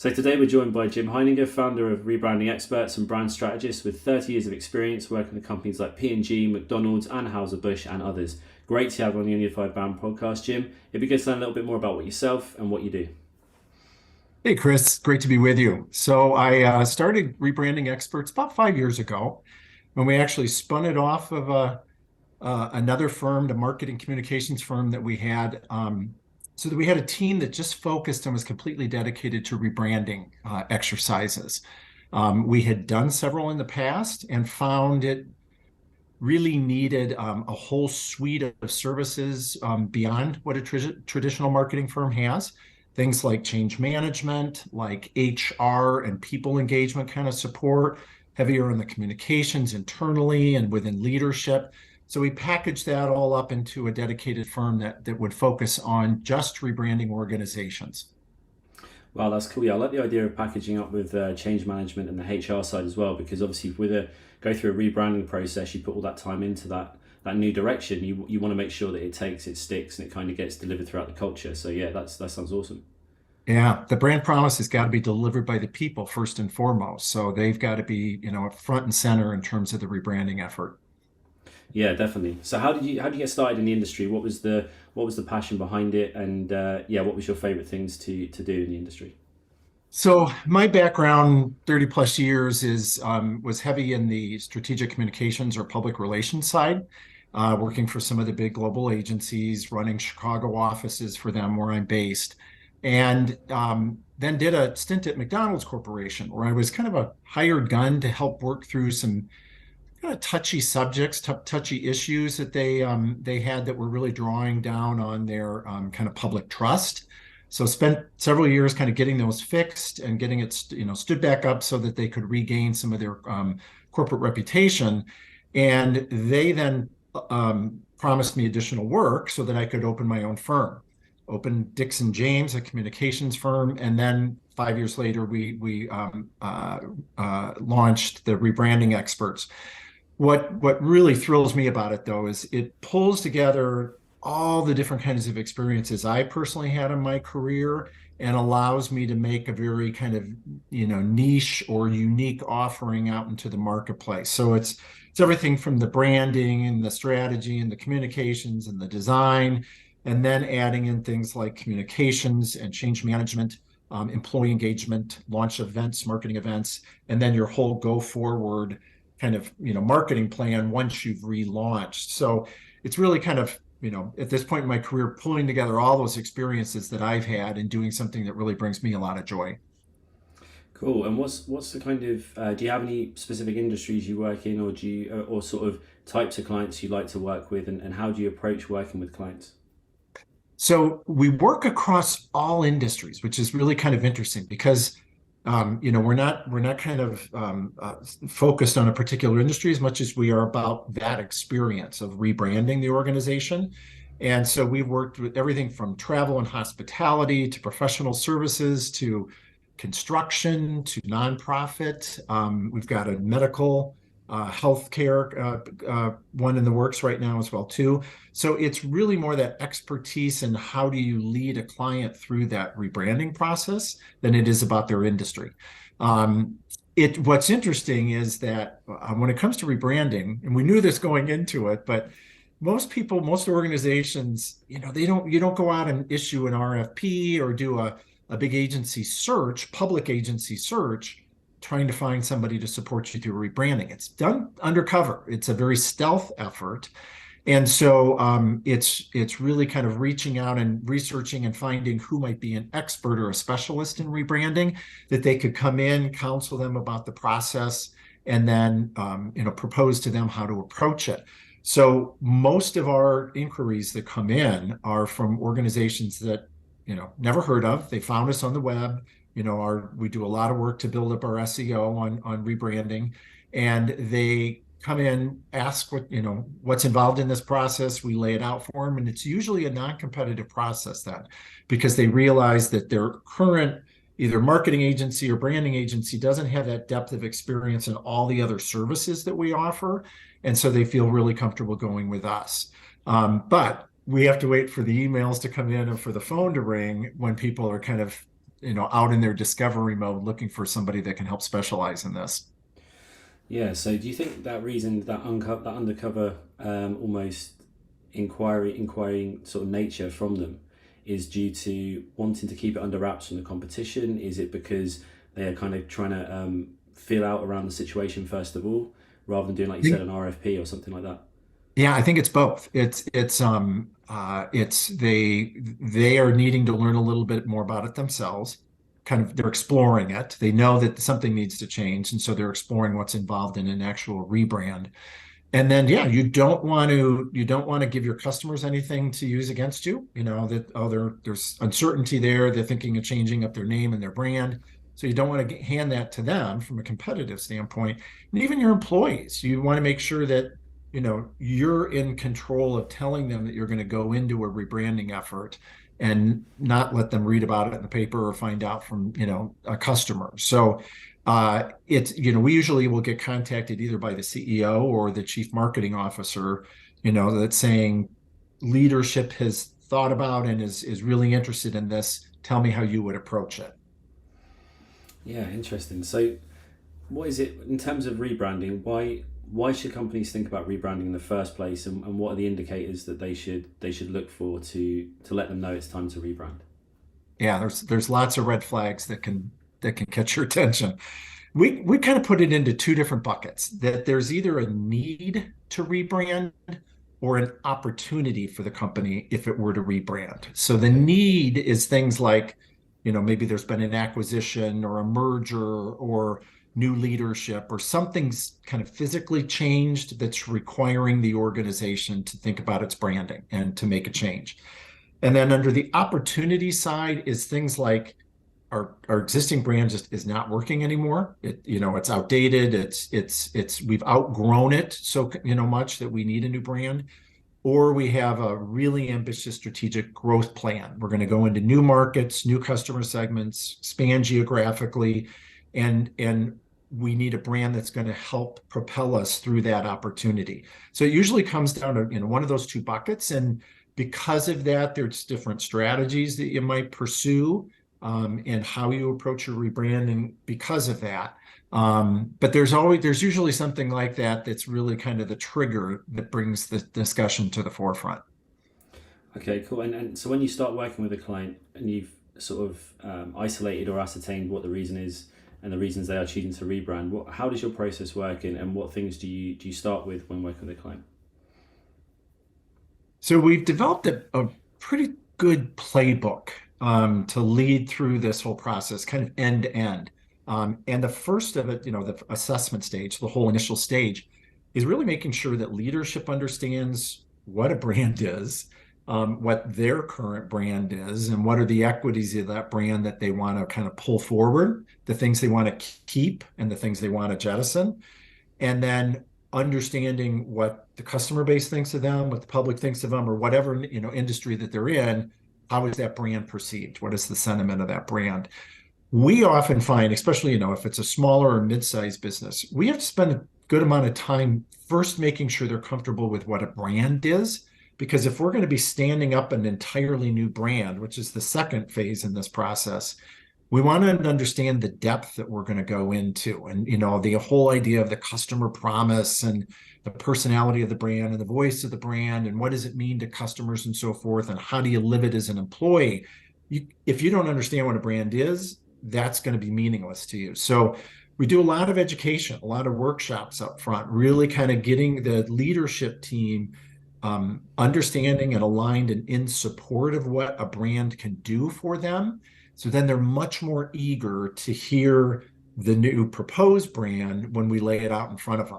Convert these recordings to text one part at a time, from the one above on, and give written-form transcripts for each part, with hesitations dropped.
So today we're joined by Jim Heininger, founder of Rebranding Experts and brand strategist with 30 years of experience working with companies like P&G, McDonald's, Anheuser-Busch and others. Great to have you on the Unified Brand podcast, Jim. It'd be good to learn a little bit more about what yourself and what you do. Hey, Chris, great to be with you. So I started Rebranding Experts about 5 years ago when we actually spun it off of another firm, the marketing communications firm that we had, so that we had a team that just focused and was completely dedicated to rebranding exercises. We had done several in the past and found it really needed a whole suite of services beyond what a traditional marketing firm has. Things like change management, like HR and people engagement kind of support, heavier on the communications internally and within leadership. So we packaged that all up into a dedicated firm that would focus on just rebranding organizations. Wow, that's cool. Yeah, I like the idea of packaging up with change management and the HR side as well, because obviously with a go through a rebranding process, you put all that time into that new direction. You want to make sure that it sticks, and it kind of gets delivered throughout the culture. So yeah, that sounds awesome. Yeah, the brand promise has got to be delivered by the people first and foremost. So they've got to be, front and center in terms of the rebranding effort. Yeah, definitely. So how did you get started in the industry? What was the passion behind it, and yeah, what was your favorite things to do in the industry? So my background, 30 plus years, is was heavy in the strategic communications or public relations side, working for some of the big global agencies, running Chicago offices for them where I'm based, and then did a stint at McDonald's Corporation where I was kind of a hired gun to help work through some kind of touchy subjects, touchy issues that they had that were really drawing down on their kind of public trust. So spent several years kind of getting those fixed and getting it, stood back up so that they could regain some of their corporate reputation. And they then promised me additional work so that I could open my own firm, open Dixon James, a communications firm, and then 5 years later we launched the Rebranding Experts. What really thrills me about it, though, is it pulls together all the different kinds of experiences I personally had in my career and allows me to make a very kind of niche or unique offering out into the marketplace. So it's everything from the branding and the strategy and the communications and the design, and then adding in things like communications and change management, employee engagement, launch events, marketing events, and then your whole go forward kind of marketing plan once you've relaunched. So it's really kind of at this point in my career, pulling together all those experiences that I've had and doing something that really brings me a lot of joy. Cool. And what's the kind of do you have any specific industries you work in, or do you or sort of types of clients you like to work with, and how do you approach working with clients? So we work across all industries, which is really kind of interesting because we're not kind of focused on a particular industry as much as we are about that experience of rebranding the organization. And so we've worked with everything from travel and hospitality to professional services to construction to nonprofit. We've got a medical healthcare one in the works right now as well too. So it's really more that expertise in how do you lead a client through that rebranding process than it is about their industry. What's interesting is that when it comes to rebranding, and we knew this going into it, but most people, most organizations, you don't go out and issue an RFP or do a big agency search, public agency search, trying to find somebody to support you through rebranding. It's done undercover. It's a very stealth effort. And so it's really kind of reaching out and researching and finding who might be an expert or a specialist in rebranding that they could come in, counsel them about the process, and then propose to them how to approach it. So most of our inquiries that come in are from organizations that never heard of. They found us on the web. We do a lot of work to build up our SEO on rebranding, and they come in, ask what's involved in this process. We lay it out for them, and it's usually a non-competitive process then, because they realize that their current either marketing agency or branding agency doesn't have that depth of experience in all the other services that we offer, and so they feel really comfortable going with us. But we have to wait for the emails to come in and for the phone to ring when people are kind of out in their discovery mode looking for somebody that can help specialize in this. Yeah. So do you think that reason, that undercover, almost inquiring sort of nature from them, is due to wanting to keep it under wraps from the competition? Is it because they are kind of trying to feel out around the situation first of all, rather than doing, like you said, an RFP or something like that? Yeah, I think it's both. It's they are needing to learn a little bit more about it themselves. Kind of they're exploring it. They know that something needs to change, and so they're exploring what's involved in an actual rebrand. And then, yeah, you don't want to give your customers anything to use against you. You know that there's uncertainty there. They're thinking of changing up their name and their brand, so you don't want to hand that to them from a competitive standpoint. And even your employees, you want to make sure that you're in control of telling them that you're going to go into a rebranding effort and not let them read about it in the paper or find out from a customer. So we usually will get contacted either by the CEO or the chief marketing officer, that's saying leadership has thought about and is really interested in this. Tell me how you would approach it. Yeah, interesting. So what is it in terms of rebranding? Why should companies think about rebranding in the first place, and what are the indicators that they should look for to let them know it's time to rebrand? Yeah, there's lots of red flags that can catch your attention. We kind of put it into two different buckets, that there's either a need to rebrand or an opportunity for the company if it were to rebrand. So the Okay. need is things like, maybe there's been an acquisition or a merger or new leadership or something's kind of physically changed that's requiring the organization to think about its branding and to make a change. And then under the opportunity side is things like our existing brand just is not working anymore. It's outdated. It's we've outgrown it so much that we need a new brand, or we have a really ambitious strategic growth plan. We're going to go into new markets, new customer segments, expand geographically, and we need a brand that's going to help propel us through that opportunity. So it usually comes down to one of those two buckets, and because of that, there's different strategies that you might pursue, and how you approach your rebranding because of that. But there's usually something like that that's really kind of the trigger that brings the discussion to the forefront. Okay, cool. And so when you start working with a client and you've sort of isolated or ascertained what the reason is and the reasons they are choosing to rebrand, how does your process work, and what things do you start with when working with a client? So we've developed a pretty good playbook to lead through this whole process, kind of end to end. And the first of it, the assessment stage, the whole initial stage, is really making sure that leadership understands what a brand is, what their current brand is, and what are the equities of that brand that they want to kind of pull forward, the things they want to keep and the things they want to jettison. And then understanding what the customer base thinks of them, what the public thinks of them, or whatever industry that they're in. How is that brand perceived? What is the sentiment of that brand? We often find, especially if it's a smaller or mid-sized business, we have to spend a good amount of time first making sure they're comfortable with what a brand is. Because if we're going to be standing up an entirely new brand, which is the second phase in this process, we want to understand the depth that we're going to go into, and the whole idea of the customer promise and the personality of the brand and the voice of the brand and what does it mean to customers and so forth, and how do you live it as an employee. If you don't understand what a brand is, that's going to be meaningless to you. So we do a lot of education, a lot of workshops up front, really kind of getting the leadership team understanding and aligned and in support of what a brand can do for them. So then they're much more eager to hear the new proposed brand when we lay it out in front of them.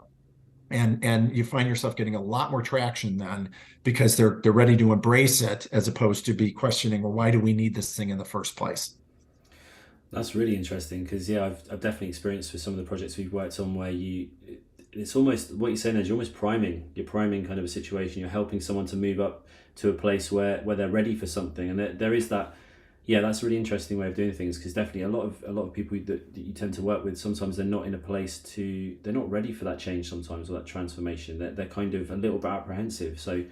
And you find yourself getting a lot more traction then, because they're ready to embrace it, as opposed to be questioning, well, why do we need this thing in the first place? That's really interesting because, yeah, I've definitely experienced with some of the projects we've worked on where it's almost what you're saying is you're almost priming kind of a situation. You're helping someone to move up to a place where they're ready for something, and there is that. Yeah, that's a really interesting way of doing things, because definitely a lot of people that you tend to work with, sometimes they're not in a place they're not ready for that change sometimes, or that transformation. They're kind of a little bit apprehensive. So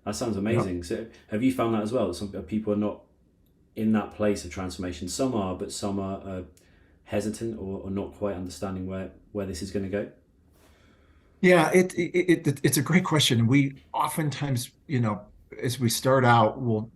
that sounds Yep. amazing. So have you found that as well? Some people are not in that place of transformation. Some are, but some are hesitant or not quite understanding where this is going to go. Yeah, it's a great question. We oftentimes, as we start out, we'll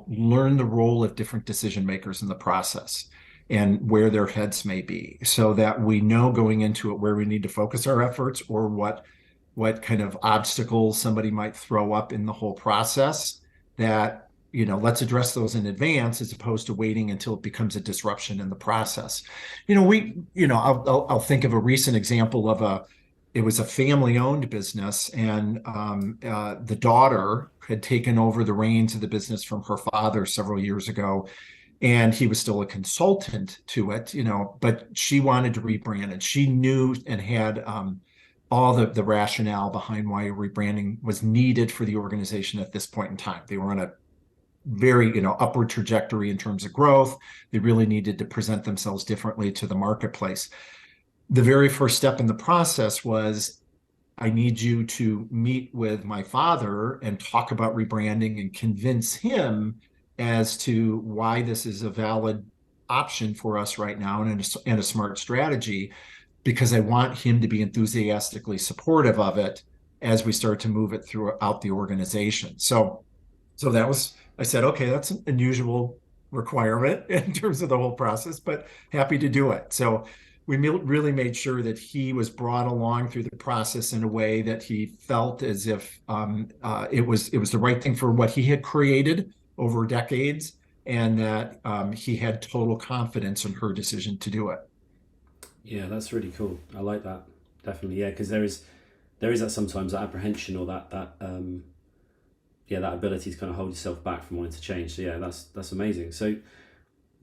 learn the role of different decision makers in the process and where their heads may be, so that we know going into it where we need to focus our efforts, or what kind of obstacles somebody might throw up in the whole process, that let's address those in advance, as opposed to waiting until it becomes a disruption in the process. I'll think of a recent example of it was a family-owned business, and the daughter had taken over the reins of the business from her father several years ago, and he was still a consultant to it, but she wanted to rebrand, and she knew and had all the rationale behind why rebranding was needed for the organization at this point in time. They were on a very upward trajectory in terms of growth. They really needed to present themselves differently to the marketplace. The very first step in the process was, I need you to meet with my father and talk about rebranding and convince him as to why this is a valid option for us right now, and a smart strategy, because I want him to be enthusiastically supportive of it as we start to move it throughout the organization. So that was, I said, okay, that's an unusual requirement in terms of the whole process, but happy to do it. So we really made sure that he was brought along through the process in a way that he felt as if it was the right thing for what he had created over decades, and that he had total confidence in her decision to do it. Yeah, that's really cool. I like that. Definitely, yeah, because there is that sometimes that apprehension, or that yeah, that ability to kind of hold yourself back from wanting to change. So yeah, that's amazing. So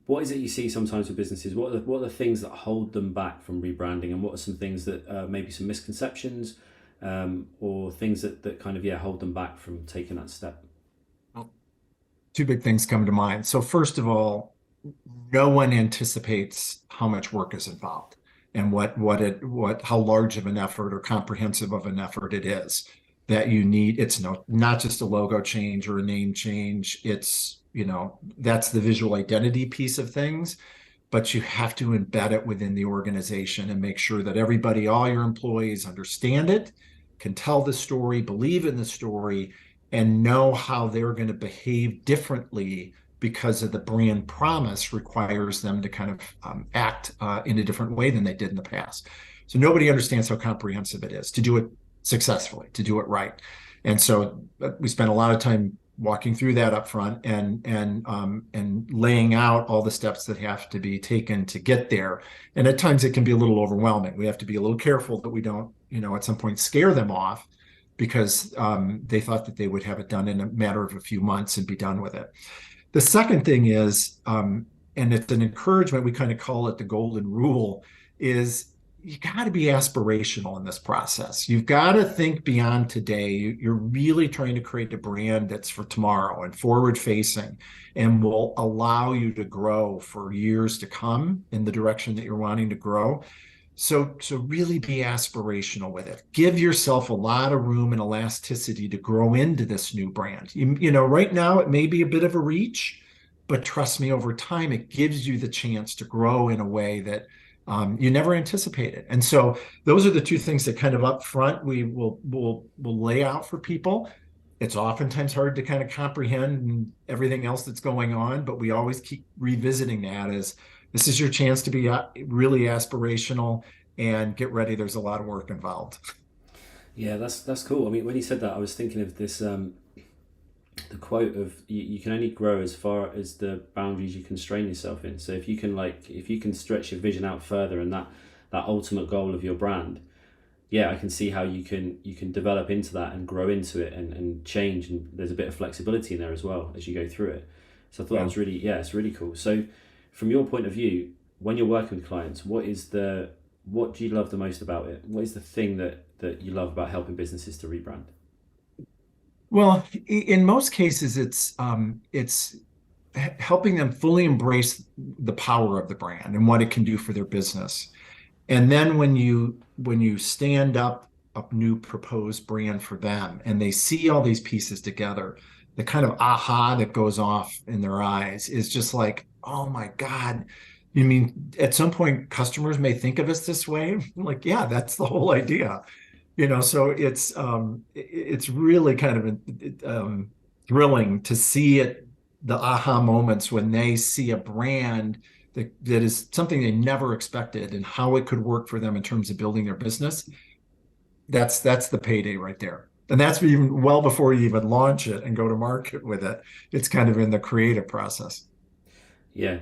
what is it you see sometimes with businesses? What are the things that hold them back from rebranding, and what are some things that maybe some misconceptions, or things that kind of hold them back from taking that step? Two big things come to mind. So first of all, no one anticipates how much work is involved, and how large of an effort or comprehensive of an effort it is that you need. It's not just a logo change or a name change. It's, that's the visual identity piece of things, but you have to embed it within the organization and make sure that everybody, all your employees, understand it, can tell the story, believe in the story, and know how they're going to behave differently, because of the brand promise requires them to kind of act in a different way than they did in the past. So nobody understands how comprehensive it is to do it successfully, to do it right. And so we spent a lot of time walking through that up front, and laying out all the steps that have to be taken to get there. And at times it can be a little overwhelming. We have to be a little careful that we don't, at some point scare them off, because they thought that they would have it done in a matter of a few months and be done with it. The second thing is, and it's an encouragement, we kind of call it the golden rule, is you got to be aspirational in this process. You've got to think beyond today. You're really trying to create a brand that's for tomorrow and forward facing, and will allow you to grow for years to come in the direction that you're wanting to grow. So really be aspirational with it. Give yourself a lot of room and elasticity to grow into this new brand. Right now it may be a bit of a reach, but trust me, over time it gives you the chance to grow in a way that you never anticipated. And so those are the two things that kind of up front we'll lay out for people. It's oftentimes hard to kind of comprehend everything else that's going on, but we always keep revisiting that as this is your chance to be really aspirational, and get ready. There's a lot of work involved. Yeah, that's cool. I mean, when you said that, I was thinking of this the quote of you can only grow as far as the boundaries you constrain yourself in. So if you can stretch your vision out further, and that ultimate goal of your brand, yeah, I can see how you can develop into that and grow into it, and change, and there's a bit of flexibility in there as well as you go through it. So I thought that was really, it's really cool. So from your point of view, when you're working with clients, what do you love the most about it? What is the thing that you love about helping businesses to rebrand? Well, in most cases, it's helping them fully embrace the power of the brand and what it can do for their business. And then when you stand up a new proposed brand for them, and they see all these pieces together, the kind of aha that goes off in their eyes is just like, oh my God. You mean at some point customers may think of us this way? I'm like, yeah, that's the whole idea. So it's really kind of thrilling to see it, the aha moments when they see a brand that is something they never expected and how it could work for them in terms of building their business. That's the payday right there. And that's even well before you even launch it and go to market with it. It's kind of in the creative process. Yeah,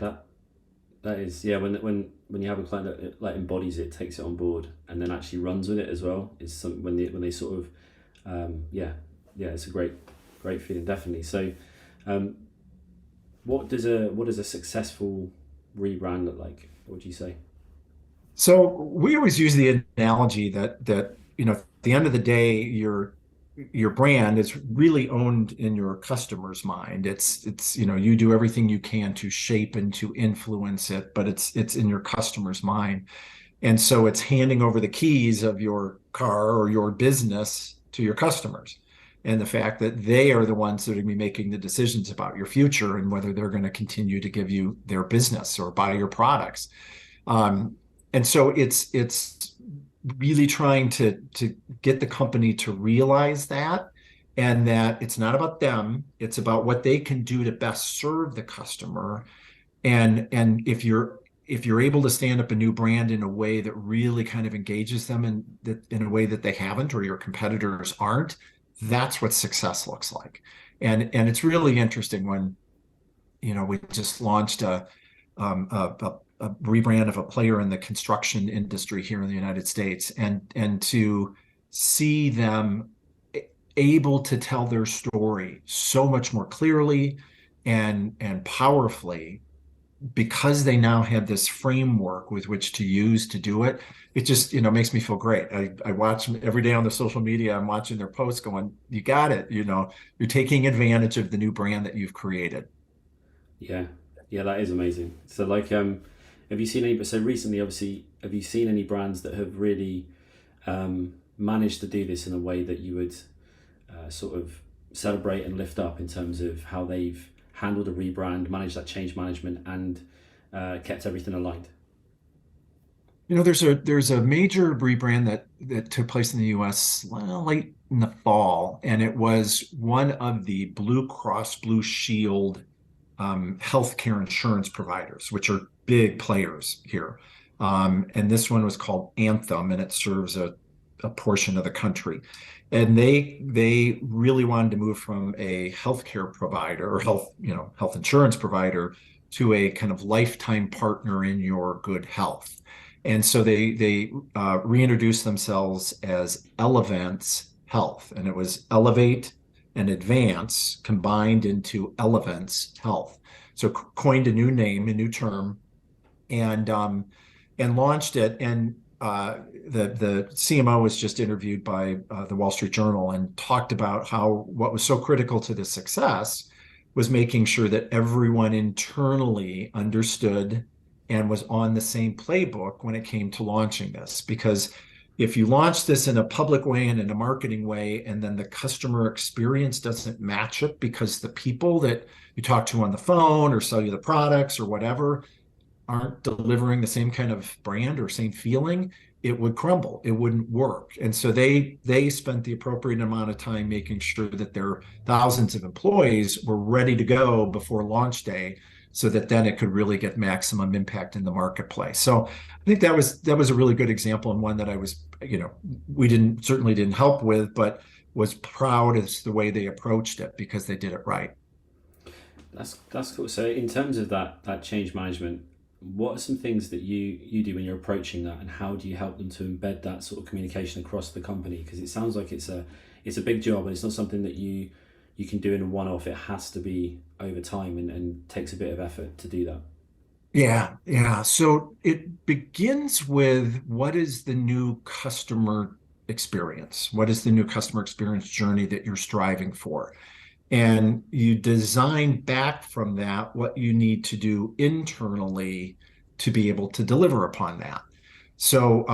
that is, yeah. When you have a client that like embodies it, takes it on board, and then actually runs with it as well, is something when they sort of, yeah, it's a great feeling, definitely. So, um, what does a successful rebrand look like? What would you say? So we always use the analogy that at the end of the day, your brand is really owned in your customer's mind. It's you do everything you can to shape and to influence it, but it's in your customer's mind. And so it's handing over the keys of your car or your business to your customers. And the fact that they are the ones that are going to be making the decisions about your future and whether they're going to continue to give you their business or buy your products. Um, and so it's really trying to get the company to realize that, and that it's not about them, it's about what they can do to best serve the customer. And if you're able to stand up a new brand in a way that really kind of engages them in a way that they haven't or your competitors aren't, that's what success looks like. And it's really interesting when we just launched a rebrand of a player in the construction industry here in the United States, and to see them able to tell their story so much more clearly and powerfully because they now have this framework with which to use to do it. It just makes me feel great. I watch them every day on the social media. I'm watching their posts going, you got it. You're taking advantage of the new brand that you've created. Yeah, yeah, that is amazing. So like, have you seen any? So recently, obviously, have you seen any brands that have really managed to do this in a way that you would sort of celebrate and lift up in terms of how they've handled a rebrand, managed that change management, and kept everything aligned? There's a major rebrand that took place in the U.S. Late in the fall, and it was one of the Blue Cross Blue Shield healthcare insurance providers, which are big players here. And this one was called Anthem, and it serves a portion of the country. And they really wanted to move from a healthcare provider or health insurance provider to a kind of lifetime partner in your good health. And so they reintroduced themselves as Elevance Health, and it was Elevate and Advance combined into Elevance Health. So coined a new name, a new term, and launched it. And the CMO was just interviewed by the Wall Street Journal and talked about how what was so critical to the success was making sure that everyone internally understood and was on the same playbook when it came to launching this. Because if you launch this in a public way and in a marketing way, and then the customer experience doesn't match it because the people that you talk to on the phone or sell you the products or whatever aren't delivering the same kind of brand or same feeling, it would crumble. It wouldn't work. And so they spent the appropriate amount of time making sure that their thousands of employees were ready to go before launch day, so that then it could really get maximum impact in the marketplace. So I think that was a really good example, and one that I was, we certainly didn't help with, but was proud as the way they approached it because they did it right. That's cool. So in terms of that change management, what are some things that you do when you're approaching that, and how do you help them to embed that sort of communication across the company? Because it sounds like it's a big job, and it's not something that you can do in a one-off. It has to be over time, and takes a bit of effort to do that. Yeah. So it begins with, what is the new customer experience? What is the new customer experience journey that you're striving for? And you design back from that what you need to do internally to be able to deliver upon that. So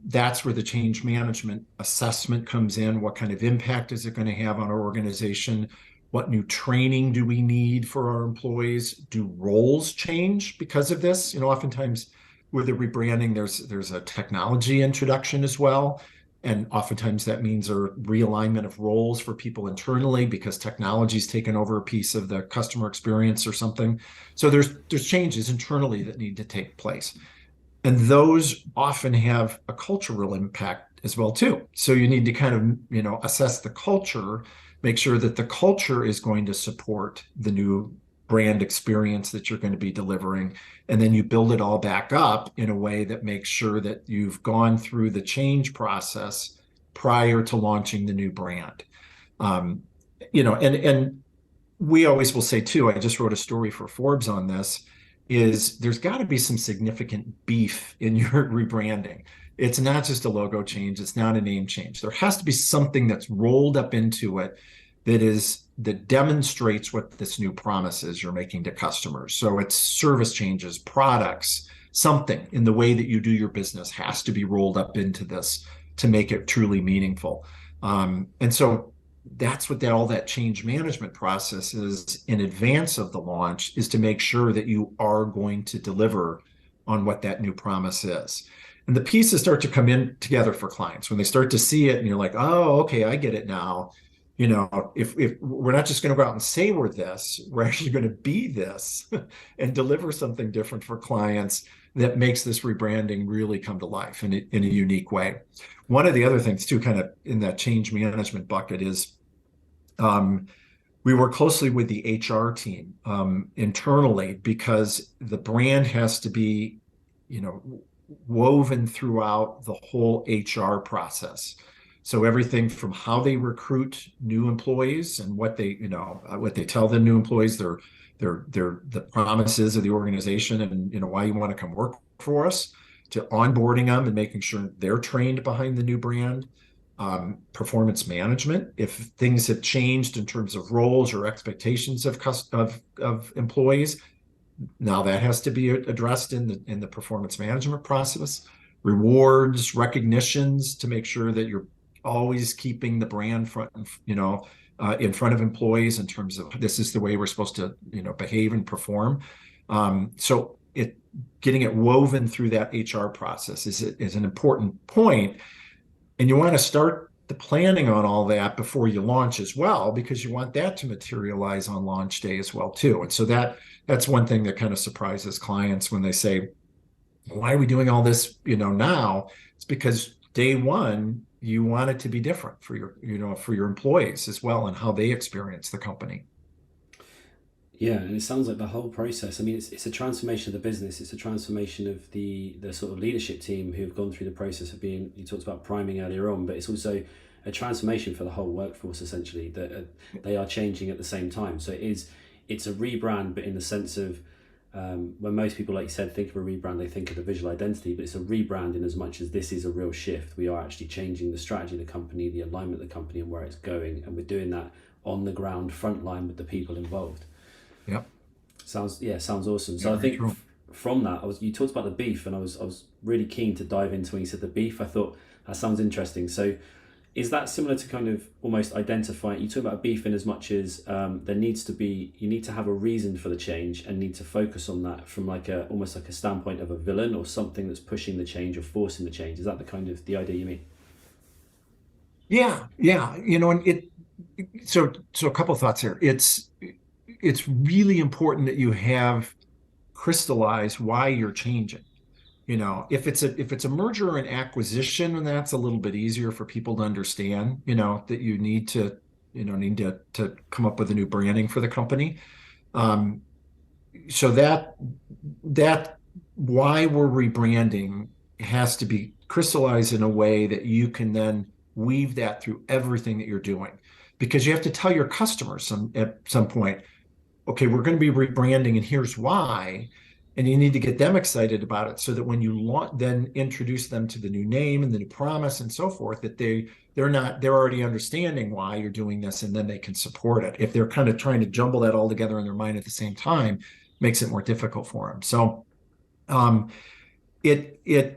that's where the change management assessment comes in. What kind of impact is it going to have on our organization? What new training do we need for our employees? Do roles change because of this? Oftentimes with the rebranding, there's a technology introduction as well. And oftentimes that means a realignment of roles for people internally because technology's taken over a piece of the customer experience or something. So there's changes internally that need to take place. And those often have a cultural impact as well too. So you need to kind of, assess the culture, make sure that the culture is going to support the new brand experience that you're going to be delivering. And then you build it all back up in a way that makes sure that you've gone through the change process prior to launching the new brand. And we always will say too, I just wrote a story for Forbes on this, is there's got to be some significant beef in your rebranding. It's not just a logo change. It's not a name change. There has to be something that's rolled up into it that demonstrates what this new promise is you're making to customers. So it's service changes, products, something in the way that you do your business has to be rolled up into this to make it truly meaningful. And so that's what all that change management process is in advance of the launch, is to make sure that you are going to deliver on what that new promise is. And the pieces start to come in together for clients when they start to see it and you're like, oh, okay, I get it now. If we're not just going to go out and say we're this, we're actually going to be this and deliver something different for clients that makes this rebranding really come to life in a unique way. One of the other things too, kind of in that change management bucket, is we work closely with the HR team internally, because the brand has to be, woven throughout the whole HR process. So everything from how they recruit new employees and what they tell the new employees, the promises of the organization and why you want to come work for us, to onboarding them and making sure they're trained behind the new brand. Performance management, if things have changed in terms of roles or expectations of employees, now that has to be addressed in the performance management process. Rewards, recognitions, to make sure that you're always keeping the brand in front of employees in terms of this is the way we're supposed to behave and perform. So getting it woven through that HR process is an important point. And you want to start the planning on all that before you launch as well, because you want that to materialize on launch day as well too. And so that's one thing that kind of surprises clients when they say, why are we doing all this now? It's because day one you want it to be different for your employees as well, and how they experience the company. Yeah, and it sounds like the whole process. I mean, it's a transformation of the business. It's a transformation of the sort of leadership team who've gone through the process of being. You talked about priming earlier on, but it's also a transformation for the whole workforce essentially. That they are changing at the same time. So it's a rebrand, but in the sense of when most people, like you said, think of a rebrand, they think of the visual identity, but it's a rebrand in as much as this is a real shift. We are actually changing the strategy of the company, the alignment of the company, and where it's going, and we're doing that on the ground, front line with the people involved. Yep. Sounds awesome. So I think from that, you talked about the beef, and I was really keen to dive into when you said the beef. I thought that sounds interesting. So is that similar to kind of almost identifying? You talk about beef in as much as you need to have a reason for the change and need to focus on that from almost like a standpoint of a villain or something that's pushing the change or forcing the change. Is that the idea you mean? Yeah. And so a couple of thoughts here. It's really important that you have crystallized why you're changing. If it's a merger or an acquisition, and that's a little bit easier for people to understand, that you need to come up with a new branding for the company. So that why we're rebranding has to be crystallized in a way that you can then weave that through everything that you're doing, because you have to tell your customers at some point, okay, we're going to be rebranding and here's why. And you need to get them excited about it so that when you then introduce them to the new name and the new promise and so forth, that they're already understanding why you're doing this, and then they can support it. If they're kind of trying to jumble that all together in their mind at the same time, makes it more difficult for them. So it's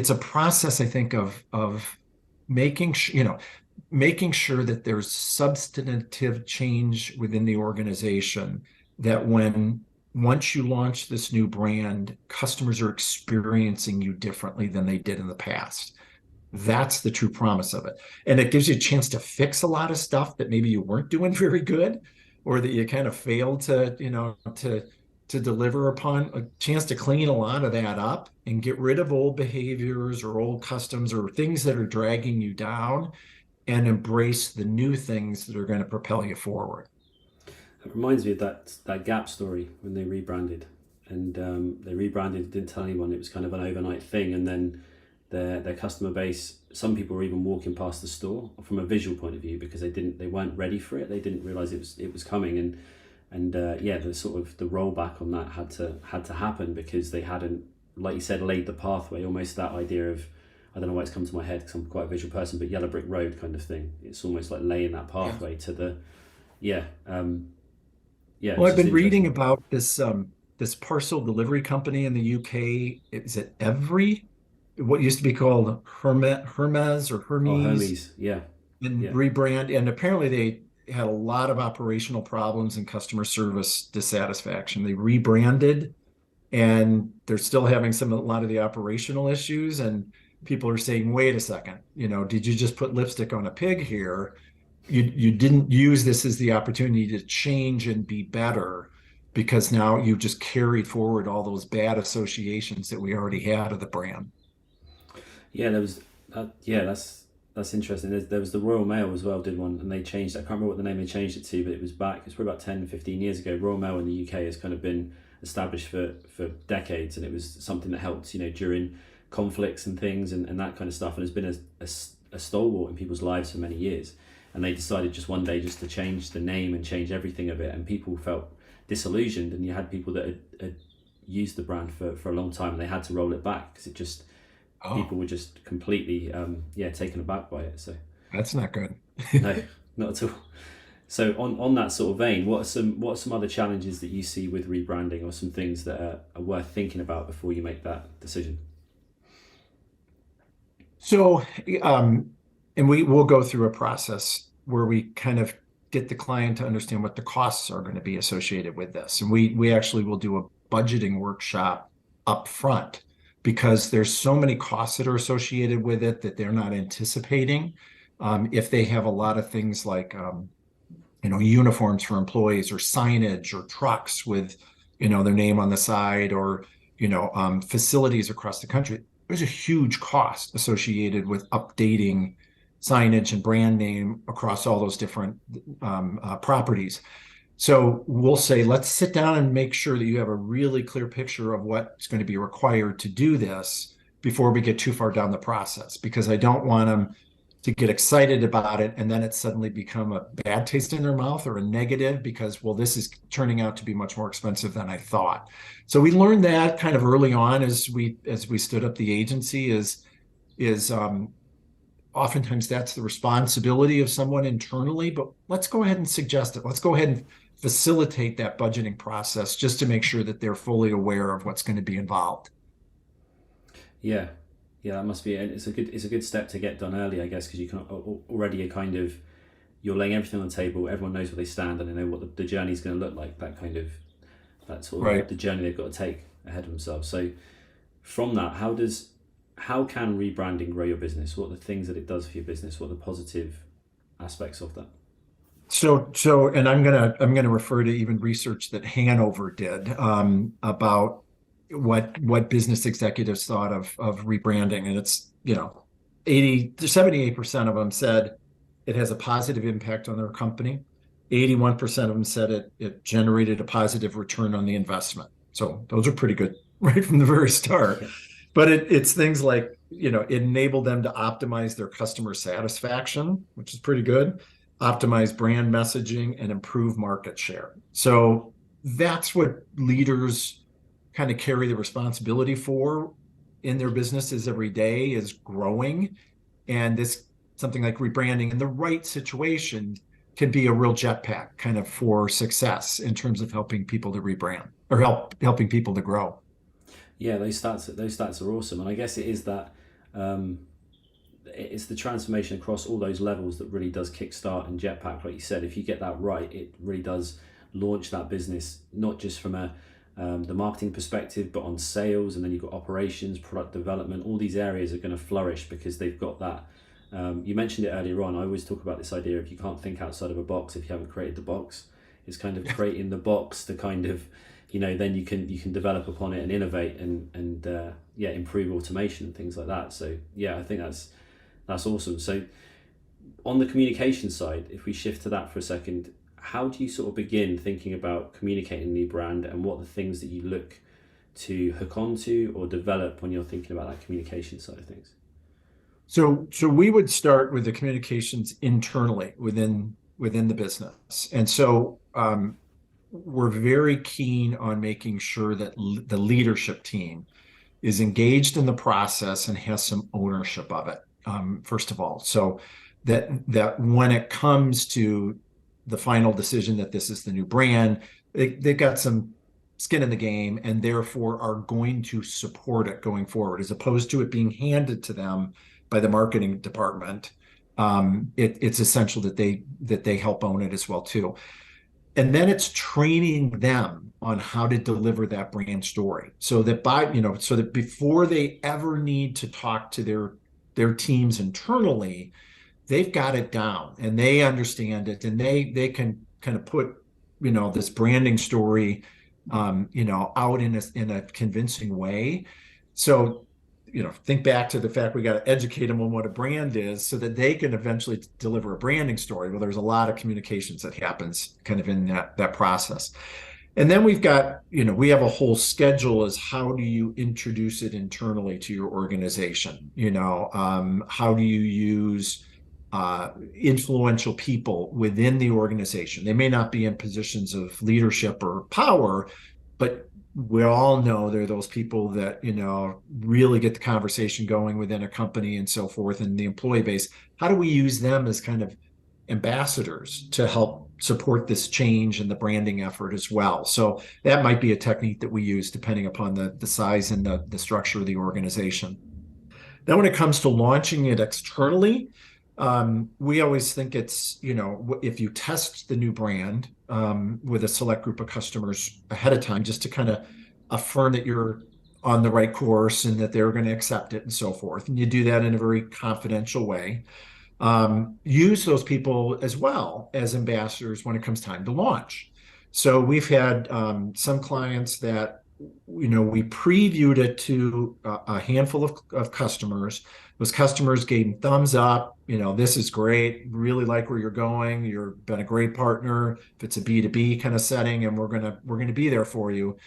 a process, I think, of making sure, making sure that there's substantive change within the organization, that when once you launch this new brand, customers are experiencing you differently than they did in the past. That's the true promise of it. And it gives you a chance to fix a lot of stuff that maybe you weren't doing very good, or that you kind of failed to, to deliver upon, a chance to clean a lot of that up and get rid of old behaviors or old customs or things that are dragging you down, and embrace the new things that are going to propel you forward. It reminds me of that Gap story when they rebranded, and they rebranded, didn't tell anyone. It was kind of an overnight thing, and then their customer base. Some people were even walking past the store from a visual point of view because they weren't ready for it. They didn't realize it was coming, and yeah, the sort of the rollback on that had to happen because they hadn't, like you said, laid the pathway. Almost that idea of, I don't know why it's come to my head because I'm quite a visual person, but yellow brick road kind of thing. It's almost like laying that pathway to the, yeah, yeah. Well, It's I've just been reading interesting. about this parcel delivery company in the UK. Is it Every? What used to be called Hermes or Oh, Hermes, Hermes, yeah, and yeah. Rebrand. And apparently they had a lot of operational problems and customer service dissatisfaction. They rebranded, and they're still having a lot of the operational issues. And people are saying, wait a second, did you just put lipstick on a pig here? You didn't use this as the opportunity to change and be better, because now you just carried forward all those bad associations that we already had of the brand. Yeah, there was that. Yeah, that's interesting. There was the Royal Mail as well. Did one, and they changed. I can't remember what the name they changed it to, but it was back. It's probably about 10, 15 years ago. Royal Mail in the UK has kind of been established for decades, and it was something that helped during conflicts and things and that kind of stuff, and has been a stalwart in people's lives for many years. And they decided just one day just to change the name and change everything of it, and people felt disillusioned. And you had people that had used the brand for a long time, and they had to roll it back because it just Oh, people were just completely yeah, taken aback by it. So that's not good. no, not at all. So on that sort of vein, what are some other challenges that you see with rebranding, or some things that are worth thinking about before you make that decision? So, um, and we will go through a process where we kind of get the client to understand what the costs are going to be associated with this. And we actually will do a budgeting workshop up front, because there's so many costs that are associated with it that they're not anticipating. If they have a lot of things like, uniforms for employees, or signage, or trucks with, their name on the side, or, facilities across the country, there's a huge cost associated with updating signage and brand name across all those different properties. So we'll say, let's sit down and make sure that you have a really clear picture of what's going to be required to do this before we get too far down the process, because I don't want them to get excited about it and then it suddenly become a bad taste in their mouth, or a negative, because, well, this is turning out to be much more expensive than I thought. So we learned that kind of early on as we stood up the agency, is oftentimes that's the responsibility of someone internally, but let's go ahead and suggest it. Let's go ahead and facilitate that budgeting process, just to make sure that they're fully aware of what's going to be involved. Yeah, yeah, that must be. And it's a good step to get done early, I guess, because you can already a kind of, you're laying everything on the table. Everyone knows where they stand and they know what the journey is going to look like. That kind of, that sort of Right. the journey they've got to take ahead of themselves. So from that, how can rebranding grow your business? What are the things that it does for your business? What are the positive aspects of that? And I'm gonna refer to even research that Hanover did, about what business executives thought of rebranding, and it's, 80 to 78% of them said it has a positive impact on their company. 81% of them said it generated a positive return on the investment. So those are pretty good right from the very start. Yeah, But it's things like, it enabled them to optimize their customer satisfaction, which is pretty good, optimize brand messaging, and improve market share. So that's what leaders kind of carry the responsibility for in their businesses every day, is growing. And this, something like rebranding in the right situation, can be a real jetpack kind of for success in terms of helping people to rebrand, or helping people to grow. yeah, those stats are awesome, and I guess it is that. Um, it's the transformation across all those levels that really does kickstart and jetpack. Like you said, if you get that right, it really does launch that business, not just from the marketing perspective, but on sales, and then you've got operations, product development. All these areas are going to flourish because they've got that. You mentioned it earlier on. I always talk about this idea of you can't think outside of a box if you haven't created the box. It's kind of creating the box to kind of, then you can develop upon it and innovate and improve automation and things like that. So I think that's awesome. So on the communication side, if we shift to that for a second, how do you sort of begin thinking about communicating a new brand, and what are the things that you look to hook onto or develop when you're thinking about that communication side of things? So we would start with the communications internally within the business. And so we're very keen on making sure that the leadership team is engaged in the process and has some ownership of it, first of all. So that when it comes to the final decision that this is the new brand, they've got some skin in the game and therefore are going to support it going forward, as opposed to it being handed to them by the marketing department. It's essential that they help own it as well too. And then it's training them on how to deliver that brand story, so that before they ever need to talk to their teams internally, they've got it down and they understand it, and they can kind of put this branding story out in a convincing way. So think back to the fact we got to educate them on what a brand is so that they can eventually deliver a branding story. Well, there's a lot of communications that happens kind of in that process. And then we've got, we have a whole schedule as how do you introduce it internally to your organization? How do you use influential people within the organization? They may not be in positions of leadership or power, but we all know they're those people that, really get the conversation going within a company and so forth, and the employee base. How do we use them as kind of ambassadors to help support this change and the branding effort as well? So that might be a technique that we use depending upon the size and the structure of the organization. Then when it comes to launching it externally, we always think it's, if you test the new brand with a select group of customers ahead of time, just to kind of affirm that you're on the right course and that they're going to accept it and so forth. And you do that in a very confidential way. Use those people as well as ambassadors when it comes time to launch. So we've had some clients that, we previewed it to a handful of customers. Those customers gave thumbs up. This is great. Really like where you're going. You've been a great partner. If it's a B2B kind of setting, and we're gonna be there for you.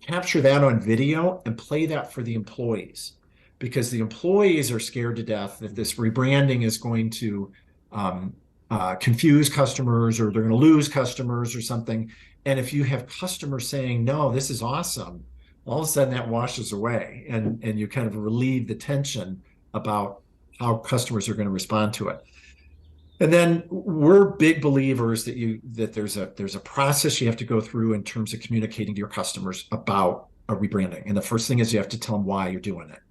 Capture that on video and play that for the employees, because the employees are scared to death that this rebranding is going to confuse customers, or they're going to lose customers or something. And if you have customers saying, no, this is awesome, all of a sudden that washes away, and you kind of relieve the tension about how customers are going to respond to it. And then we're big believers that there's a process you have to go through in terms of communicating to your customers about a rebranding. And the first thing is you have to tell them why you're doing it,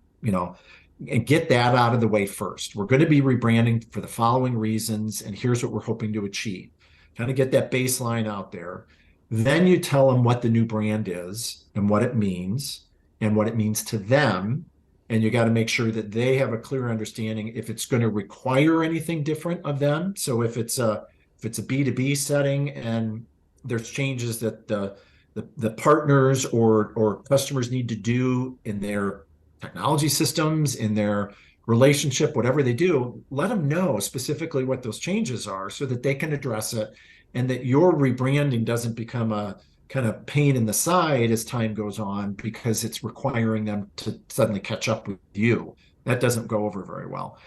and get that out of the way first. We're going to be rebranding for the following reasons, and here's what we're hoping to achieve. Kind of get that baseline out there. Then you tell them what the new brand is and what it means to them. And you got to make sure that they have a clear understanding if it's going to require anything different of them. So if it's a B2B setting and there's changes that the partners or customers need to do in their technology systems, in their relationship, whatever they do, let them know specifically what those changes are so that they can address it, and that your rebranding doesn't become a kind of pain in the side as time goes on because it's requiring them to suddenly catch up with you. That doesn't go over very well.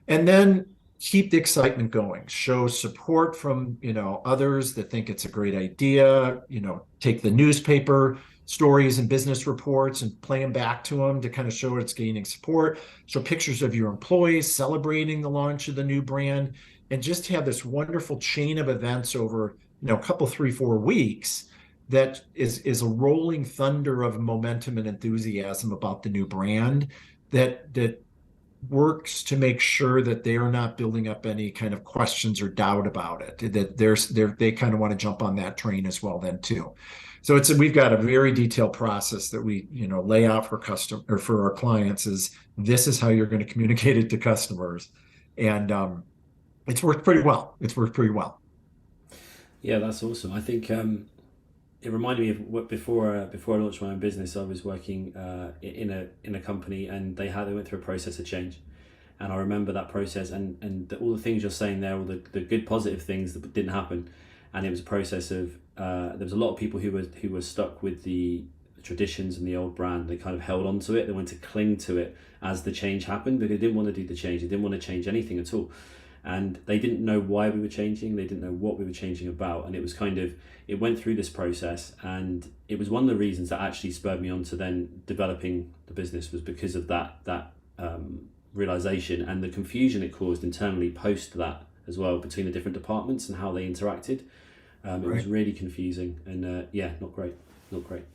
And then keep the excitement going. Show support from, others that think it's a great idea. Take the newspaper stories and business reports and play them back to them to kind of show it's gaining support. Show pictures of your employees celebrating the launch of the new brand, and just have this wonderful chain of events over, a couple, 3-4 weeks that is a rolling thunder of momentum and enthusiasm about the new brand that works to make sure that they are not building up any kind of questions or doubt about it, that they kind of want to jump on that train as well then too. So we've got a very detailed process that we, lay out for for our clients. Is this is how you're going to communicate it to customers. And it's worked pretty well. It's worked pretty well. Yeah, that's awesome. I think it reminded me of what before I launched my own business. I was working in a company, and they went through a process of change, and I remember that process and all the things you're saying there, all the good positive things that didn't happen, and it was a process of there was a lot of people who were stuck with the traditions and the old brand. They kind of held on to it. They wanted to cling to it as the change happened, but they didn't want to do the change. They didn't want to change anything at all. And they didn't know why we were changing. They didn't know what we were changing about. And it was it went through this process, and it was one of the reasons that actually spurred me on to then developing the business, was because of that realization and the confusion it caused internally post that as well, between the different departments and how they interacted. It was really confusing, and not great.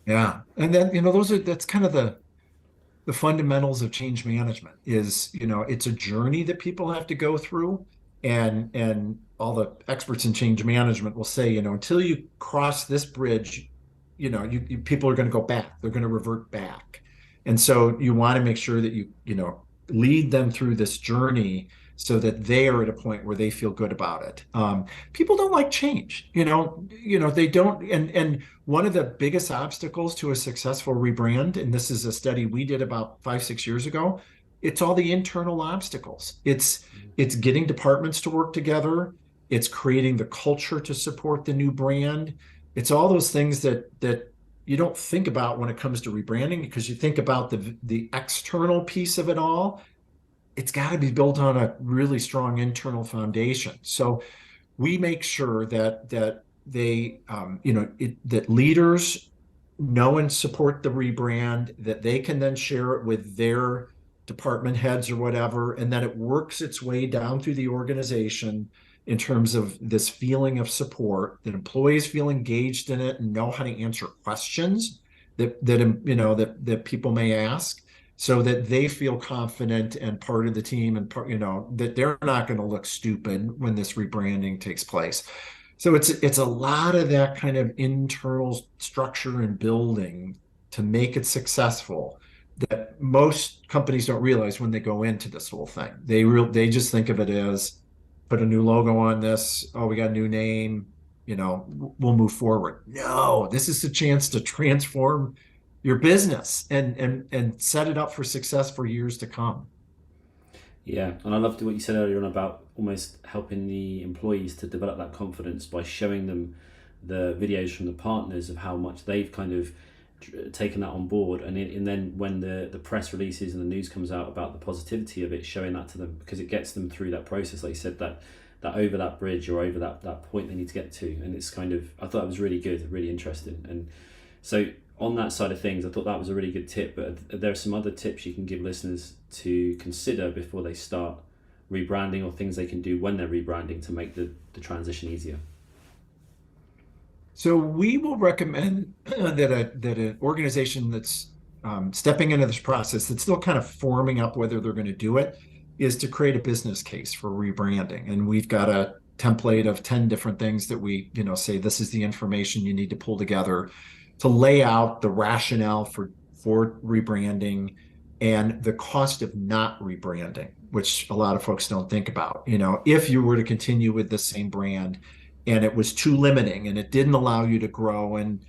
Yeah. And then, that's kind of the fundamentals of change management. Is, it's a journey that people have to go through. And all the experts in change management will say, until you cross this bridge, people are going to go back. They're going to revert back. And so you want to make sure that you lead them through this journey so that they are at a point where they feel good about it. People don't like change, they don't. And one of the biggest obstacles to a successful rebrand, and this is a study we did about 5-6 years ago, it's all the internal obstacles. It's getting departments to work together. It's creating the culture to support the new brand. It's all those things that you don't think about when it comes to rebranding, because you think about the external piece of it all. It's got to be built on a really strong internal foundation. So we make sure that they, that leaders know and support the rebrand, that they can then share it with their department heads or whatever, and that it works its way down through the organization in terms of this feeling of support, that employees feel engaged in it and know how to answer questions that people may ask, so that they feel confident and part of the team, and that they're not going to look stupid when this rebranding takes place. So it's a lot of that kind of internal structure and building to make it successful, that most companies don't realize when they go into this whole thing. They just think of it as, put a new logo on this. Oh, we got a new name. We'll move forward. No, this is a chance to transform your business and set it up for success for years to come. Yeah, and I loved what you said earlier on about almost helping the employees to develop that confidence by showing them the videos from the partners of how much they've kind of taken that on board, and then when the press releases and the news comes out about the positivity of it, showing that to them, because it gets them through that process, like you said, that over that bridge or over that point they need to get to. And it's I thought it was really good, really interesting. And so on that side of things, I thought that was a really good tip. But there are some other tips you can give listeners to consider before they start rebranding, or things they can do when they're rebranding to make the transition easier. So we will recommend that an organization that's stepping into this process, that's still kind of forming up whether they're going to do it, is to create a business case for rebranding. And we've got a template of 10 different things that we say, this is the information you need to pull together to lay out the rationale for rebranding and the cost of not rebranding, which a lot of folks don't think about. If you were to continue with the same brand and it was too limiting and it didn't allow you to grow, and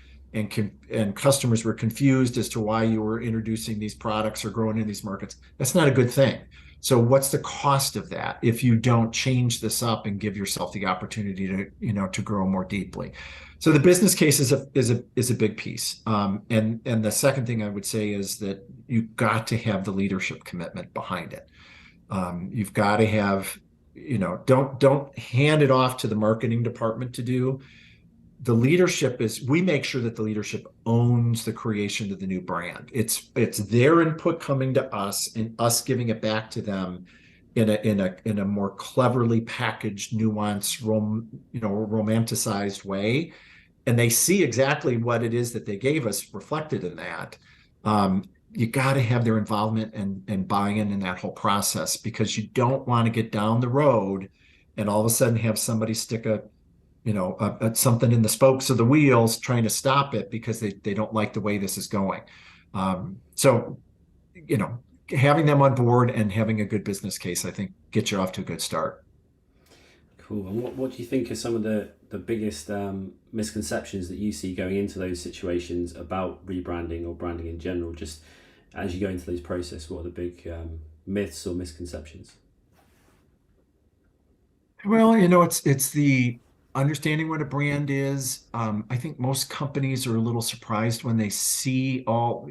customers were confused as to why you were introducing these products or growing in these markets, that's not a good thing. So what's the cost of that if you don't change this up and give yourself the opportunity to grow more deeply? So the business case is a big piece. And the second thing I would say is that you've got to have the leadership commitment behind it. You've got to have, don't hand it off to the marketing department to do. The leadership we make sure that the leadership owns the creation of the new brand. It's their input coming to us and us giving it back to them in a more cleverly packaged, nuanced, romanticized way. And they see exactly what it is that they gave us reflected in that. you got to have their involvement and buy-in in that whole process, because you don't want to get down the road and all of a sudden have somebody stick something in the spokes of the wheels trying to stop it because they don't like the way this is going. So, having them on board and having a good business case, I think, gets you off to a good start. Cool. And what do you think are some of the biggest misconceptions that you see going into those situations about rebranding or branding in general? Just as you go into those process, what are the big myths or misconceptions? Well, it's the understanding what a brand is. I think most companies are a little surprised when they see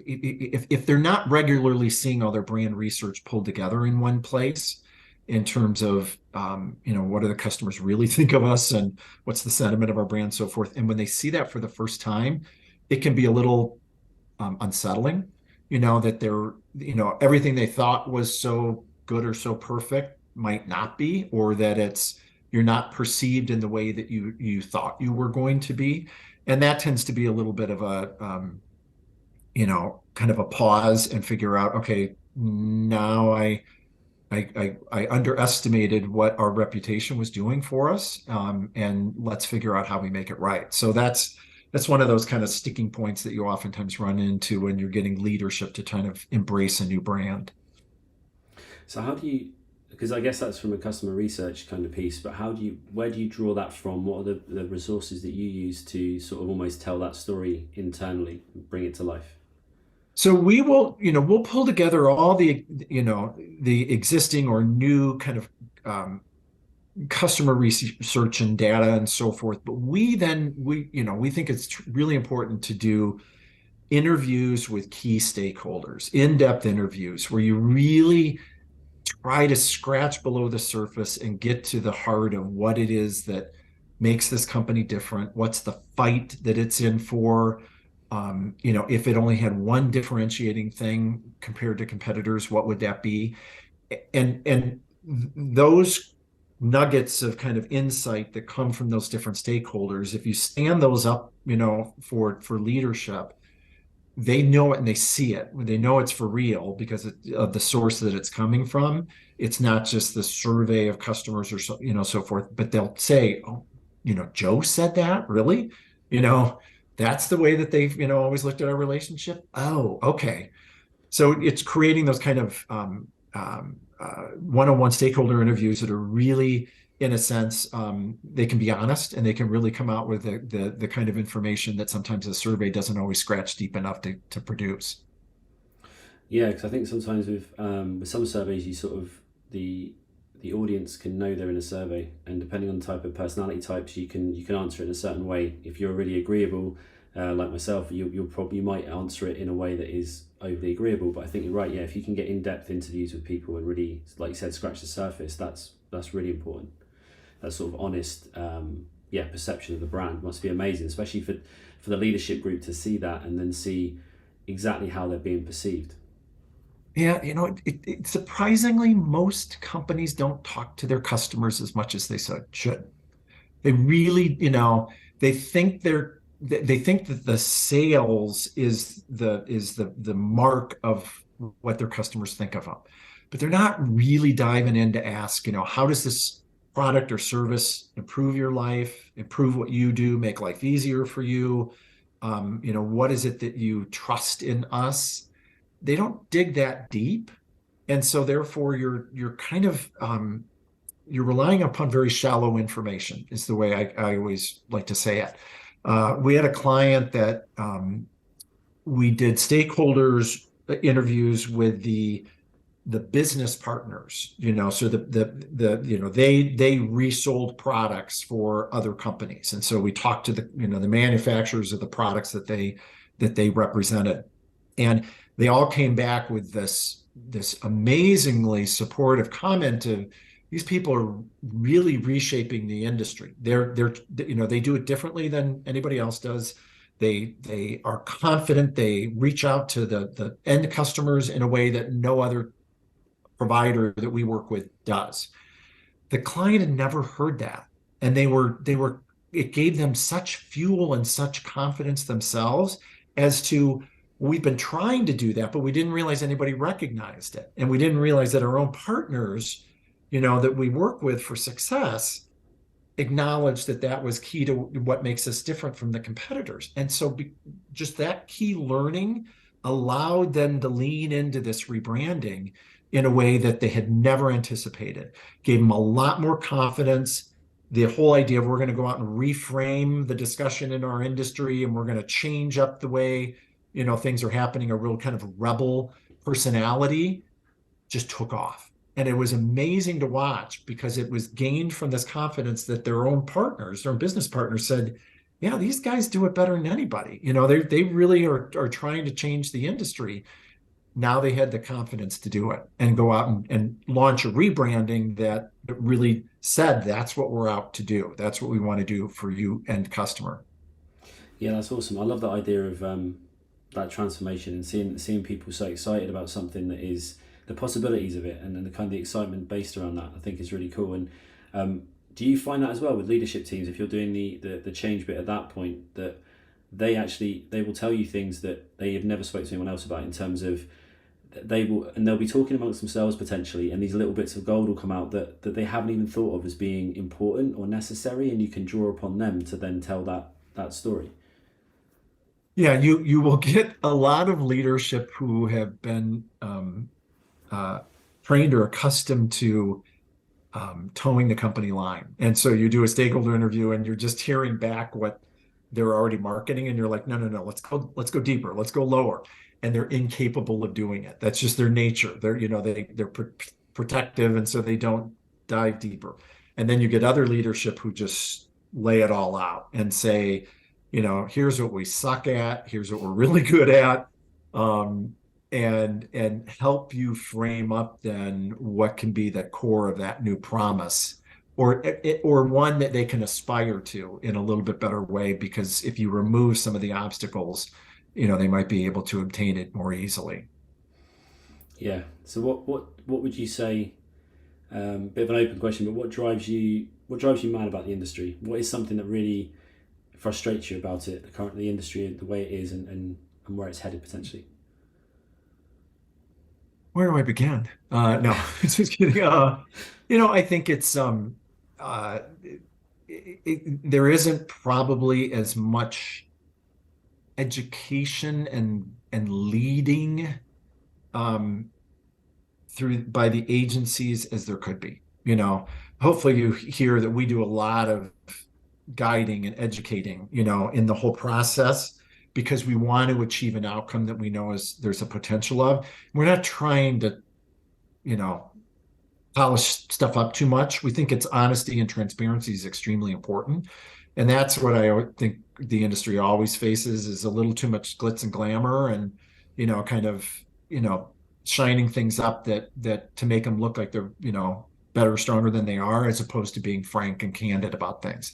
if they're not regularly seeing all their brand research pulled together in one place in terms of, what do the customers really think of us and what's the sentiment of our brand, so forth. And when they see that for the first time, it can be a little unsettling, that everything they thought was so good or so perfect might not be, or that you're not perceived in the way that you thought you were going to be. And that tends to be a little bit of a, kind of a pause and figure out, okay, now I underestimated what our reputation was doing for us, and let's figure out how we make it right. So that's one of those kind of sticking points that you oftentimes run into when you're getting leadership to kind of embrace a new brand. So how do you, because I guess that's from a customer research kind of piece, but where do you draw that from? What are the resources that you use to sort of almost tell that story internally, bring it to life? So we'll pull together all the existing or new kind of customer research and data and so forth. But we think it's really important to do interviews with key stakeholders, in-depth interviews where you really try to scratch below the surface and get to the heart of what it is that makes this company different. What's the fight that it's in for? If it only had one differentiating thing compared to competitors, what would that be? And those nuggets of kind of insight that come from those different stakeholders, if you stand those up, for leadership, they know it and they see it. They know it's for real because of the source that it's coming from. It's not just the survey of customers or so forth, but they'll say, oh, Joe said that, really? That's the way that they've, always looked at our relationship. Oh, okay. So it's creating those kind of one-on-one stakeholder interviews that are really, in a sense, they can be honest and they can really come out with the kind of information that sometimes a survey doesn't always scratch deep enough to produce. Yeah, because I think sometimes with some surveys, you sort of the audience can know they're in a survey, and depending on the type of personality types, you can answer it in a certain way. If you're really agreeable, like myself, you might answer it in a way that is overly agreeable. But I think you're right. Yeah, if you can get in-depth interviews with people and really, like you said, scratch the surface, that's really important. That sort of honest, perception of the brand must be amazing, especially for the leadership group to see that and then see exactly how they're being perceived. Yeah, surprisingly, most companies don't talk to their customers as much as they should. They really, they think they think that the sales is the mark of what their customers think of them, but they're not really diving in to ask, how does this product or service improve your life, improve what you do, make life easier for you? What is it that you trust in us? They don't dig that deep, and so therefore you're kind of you're relying upon very shallow information, is the way I always like to say it. We had a client that we did stakeholders interviews with the business partners, so they resold products for other companies, and so we talked to the manufacturers of the products that they represented, and they all came back with this amazingly supportive comment of, these people are really reshaping the industry. They do it differently than anybody else does. They are confident. They reach out to the end customers in a way that no other provider that we work with does. The client had never heard that, and it gave them such fuel and such confidence themselves as to we've been trying to do that, but we didn't realize anybody recognized it. And we didn't realize that our own partners, that we work with for success acknowledge that that was key to what makes us different from the competitors. And so just that key learning allowed them to lean into this rebranding in a way that they had never anticipated, gave them a lot more confidence. The whole idea of we're going to go out and reframe the discussion in our industry and we're going to change up the way, things are happening, a real kind of rebel personality just took off. And it was amazing to watch because it was gained from this confidence that their own partners, their own business partners said, yeah, these guys do it better than anybody. They really are trying to change the industry. Now they had the confidence to do it and go out and launch a rebranding that really said, that's what we're out to do. That's what we want to do for you end customer. Yeah, that's awesome. I love that idea of that transformation and seeing people so excited about something that is the possibilities of it, and then the kind of the excitement based around that. I think is really cool. And do you find that as well with leadership teams, if you're doing the change bit at that point, that they will tell you things that they have never spoken to anyone else about, in terms of they'll be talking amongst themselves potentially, and these little bits of gold will come out that they haven't even thought of as being important or necessary, and you can draw upon them to then tell that story. Yeah, you will get a lot of leadership who have been uh, trained or accustomed to towing the company line. And so you do a stakeholder interview and you're just hearing back what they're already marketing. And you're like, no, no, no, let's go deeper. Let's go lower. And they're incapable of doing it. That's just their nature. They're protective. And so they don't dive deeper. And then you get other leadership who just lay it all out and say, here's what we suck at. Here's what we're really good at. Um, and help you frame up then what can be the core of that new promise, or one that they can aspire to in a little bit better way, because if you remove some of the obstacles, they might be able to obtain it more easily. Yeah. So what would you say? Bit of an open question, but what drives you? What drives you mad about the industry? What is something that really frustrates you about it, the industry, the way it is, and where it's headed potentially? Where do I begin? No, just kidding. I think it's uh, there isn't probably as much education and leading um, through by the agencies as there could be. Hopefully you hear that we do a lot of guiding and educating, in the whole process, because we want to achieve an outcome that we know is there's a potential of. We're not trying to, you know, polish stuff up too much. We think it's honesty and transparency is extremely important. And that's what I think the industry always faces, is a little too much glitz and glamour and, kind of, you know, shining things up that to make them look like they're, better, stronger than they are, as opposed to being frank and candid about things.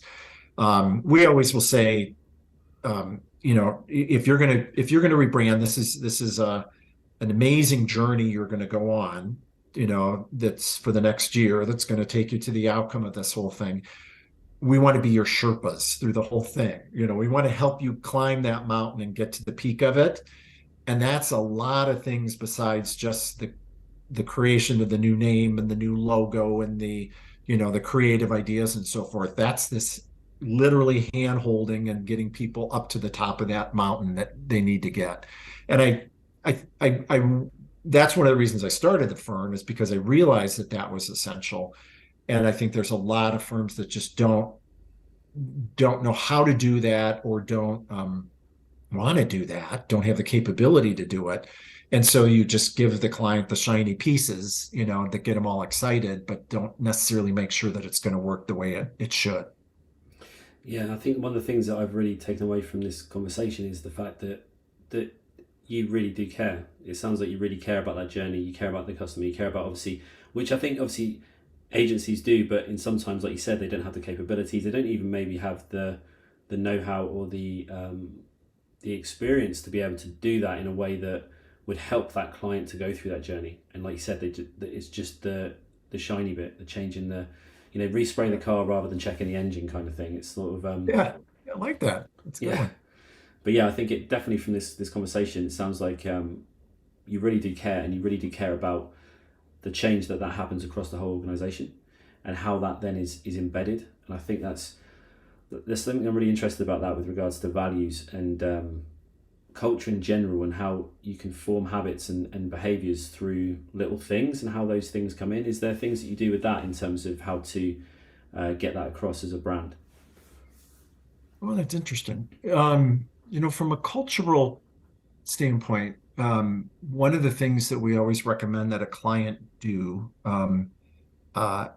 We always will say, if you're gonna rebrand, this is an amazing journey you're going to go on, that's for the next year, that's going to take you to the outcome of this whole thing. We want to be your Sherpas through the whole thing. We want to help you climb that mountain and get to the peak of it. And that's a lot of things besides just the creation of the new name and the new logo and the creative ideas and so forth. That's this literally hand holding and getting people up to the top of that mountain that they need to get. And I that's one of the reasons I started the firm, is because I realized that was essential. And I think there's a lot of firms that just don't know how to do that, or don't want to do that, don't have the capability to do it. And so you just give the client the shiny pieces, that get them all excited, but don't necessarily make sure that it's going to work the way it should. Yeah, I think one of the things that I've really taken away from this conversation is the fact that you really do care. It sounds like you really care about that journey. You care about the customer. You care about, obviously, which I think obviously agencies do, but in sometimes, like you said, they don't have the capabilities. They don't even maybe have the know-how or the experience to be able to do that in a way that would help that client to go through that journey. And like you said, it's just the shiny bit, the change in the, respray the car rather than checking the engine kind of thing. It's sort of Yeah, I like that. That's a good yeah. one. But yeah, I think it definitely from this conversation, it sounds like you really do care, and you really do care about the change that happens across the whole organization, and how that then is embedded. And I think there's something I'm really interested about that with regards to values and culture in general, and how you can form habits and behaviors through little things, and how those things come in. Is there things that you do with that in terms of how to get that across as a brand? Well, that's interesting. From a cultural standpoint, one of the things that we always recommend that a client do uh,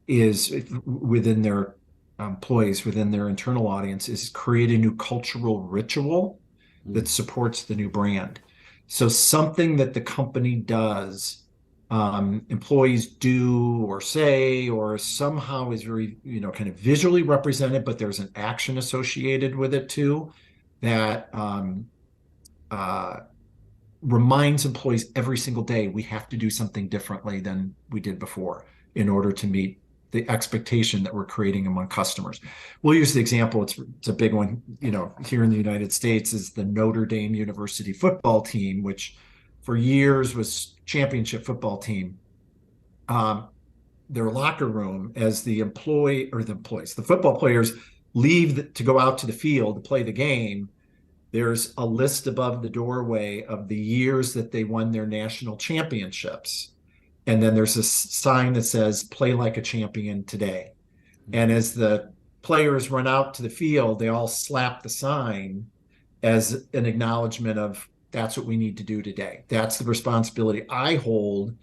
is within their employees, within their internal audience, is create a new cultural ritual Mm. that supports the new brand. So something that the company does, employees do or say, or somehow is very, kind of visually represented, but there's an action associated with it too, that uh, reminds employees every single day we have to do something differently than we did before in order to meet the expectation that we're creating among customers. We'll use the example, it's a big one, here in the United States, is the Notre Dame University football team, which for years was championship football team. Their locker room, as the football players leave to go out to the field to play the game, there's a list above the doorway of the years that they won their national championships. And then there's a sign that says, play like a champion today. And as the players run out to the field, they all slap the sign as an acknowledgement of that's what we need to do today. That's the responsibility I hold.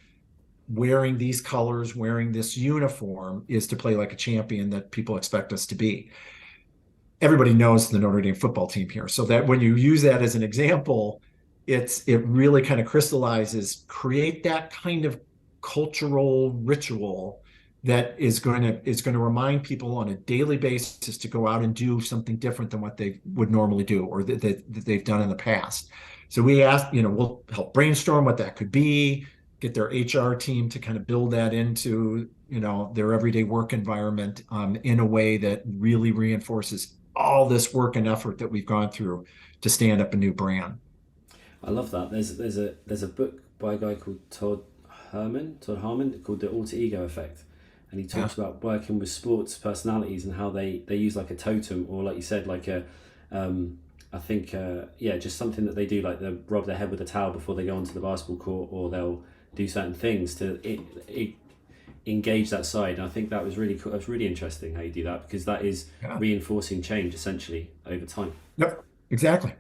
Wearing these colors, wearing this uniform is to play like a champion that people expect us to be. Everybody knows the Notre Dame football team here. So that when you use that as an example, it really kind of crystallizes, create that kind of cultural ritual that is going to remind people on a daily basis to go out and do something different than what they would normally do, or that they've done in the past. So we ask, we'll help brainstorm what that could be, get their HR team to kind of build that into, their everyday work environment in a way that really reinforces all this work and effort that we've gone through to stand up a new brand. I love that. There's a book by a guy called Todd Harmon, called The Alter Ego Effect, and he talks about working with sports personalities and how they use like a totem, or like you said, like a I think just something that they do, like they'll rub their head with a towel before they go onto the basketball court, or they'll do certain things to engage that side. And I think that was really cool. That was really interesting how you do that, because that is reinforcing change essentially over time. Yep, exactly.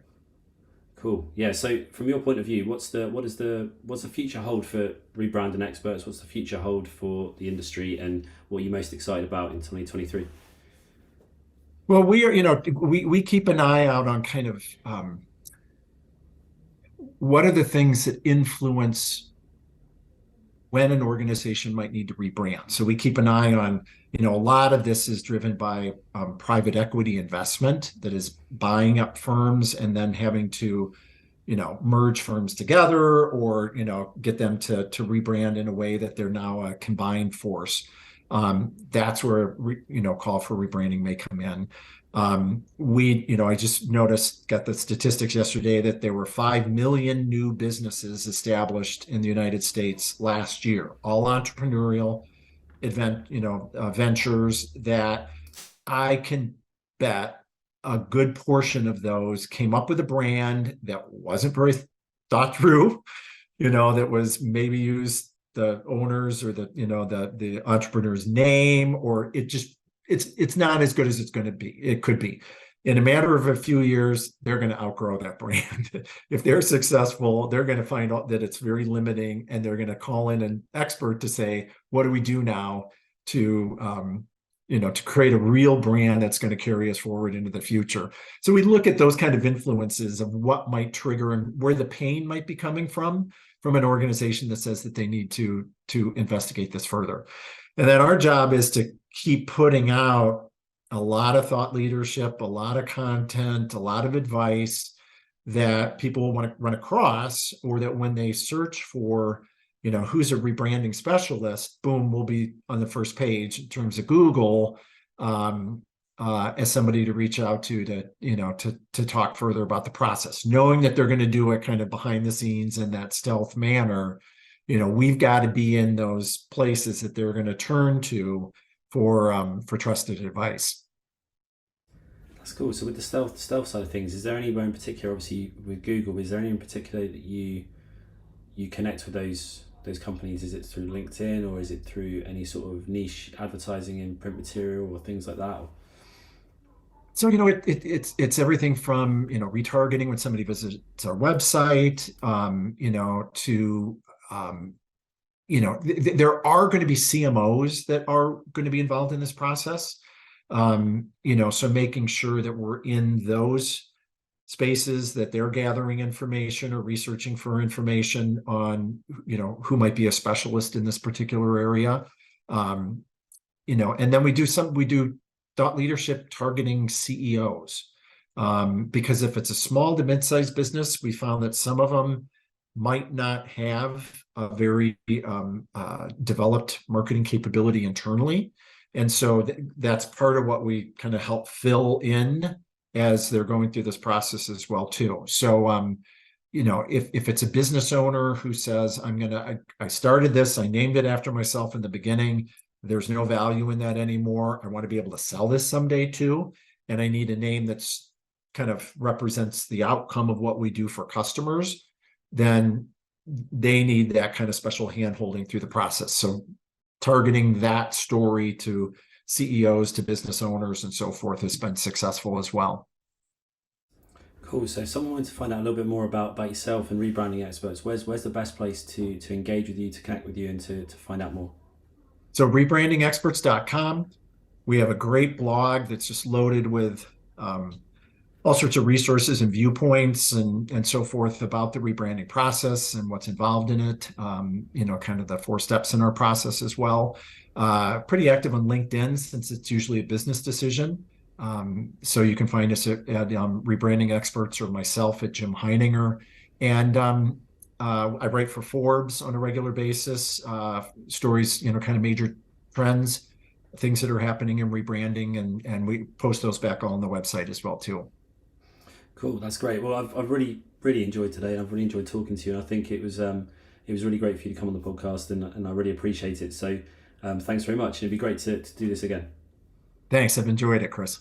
Cool. Yeah. So from your point of view, what's the future hold for Rebranding Experts? What's the future hold for the industry, and what are you most excited about in 2023? Well, we keep an eye out on kind of what are the things that influence when an organization might need to rebrand. So we keep an eye on, a lot of this is driven by private equity investment that is buying up firms and then having to, merge firms together, or, get them to rebrand in a way that they're now a combined force. That's where, call for rebranding may come in. I just got the statistics yesterday that there were 5 million new businesses established in the United States last year, all entrepreneurial ventures that I can bet a good portion of those came up with a brand that wasn't very thought through, that was maybe used the owners or the entrepreneur's name, or it's not as good as it's going to be. It could be. In a matter of a few years, they're going to outgrow that brand. If they're successful, they're going to find out that it's very limiting, and they're going to call in an expert to say, what do we do now to to create a real brand that's going to carry us forward into the future. So we look at those kind of influences of what might trigger and where the pain might be coming from an organization that says that they need to investigate this further. And then our job is to keep putting out a lot of thought leadership, a lot of content, a lot of advice that people want to run across, or that when they search for, who's a rebranding specialist, boom, we'll be on the first page in terms of Google, as somebody to reach out to talk further about the process, knowing that they're going to do it kind of behind the scenes in that stealth manner. We've got to be in those places that they're going to turn to for trusted advice. That's cool. So with the stealth side of things, is there anywhere in particular, obviously with Google, is there any in particular that you connect with those companies? Is it through LinkedIn, or is it through any sort of niche advertising in print material or things like that? So it's everything from retargeting when somebody visits our website, to there are going to be CMOs that are going to be involved in this process. So making sure that we're in those spaces, that they're gathering information or researching for information on, who might be a specialist in this particular area. And then we do thought leadership targeting CEOs. Because if it's a small to mid-sized business, we found that some of them might not have a very developed marketing capability internally. And so that's part of what we kind of help fill in as they're going through this process as well too. So, if it's a business owner who says, I started this, I named it after myself in the beginning, there's no value in that anymore, I want to be able to sell this someday too, and I need a name that's kind of represents the outcome of what we do for customers, then they need that kind of special hand-holding through the process. So targeting that story to CEOs, to business owners, and so forth has been successful as well. Cool. So if someone wanted to find out a little bit more about yourself and Rebranding Experts, where's the best place to engage with you, to connect with you, and to find out more? So rebrandingexperts.com. We have a great blog that's just loaded with all sorts of resources and viewpoints and so forth about the rebranding process and what's involved in it. Kind of the 4 steps in our process as well. Pretty active on LinkedIn, since it's usually a business decision. So you can find us at Rebranding Experts, or myself at Jim Heininger. And I write for Forbes on a regular basis, stories, kind of major trends, things that are happening in rebranding, and we post those back all on the website as well too. Cool, that's great. Well, I've really enjoyed today, and I've really enjoyed talking to you. And I think it was really great for you to come on the podcast, and I really appreciate it. So thanks very much. It'd be great to do this again. Thanks. I've enjoyed it, Chris.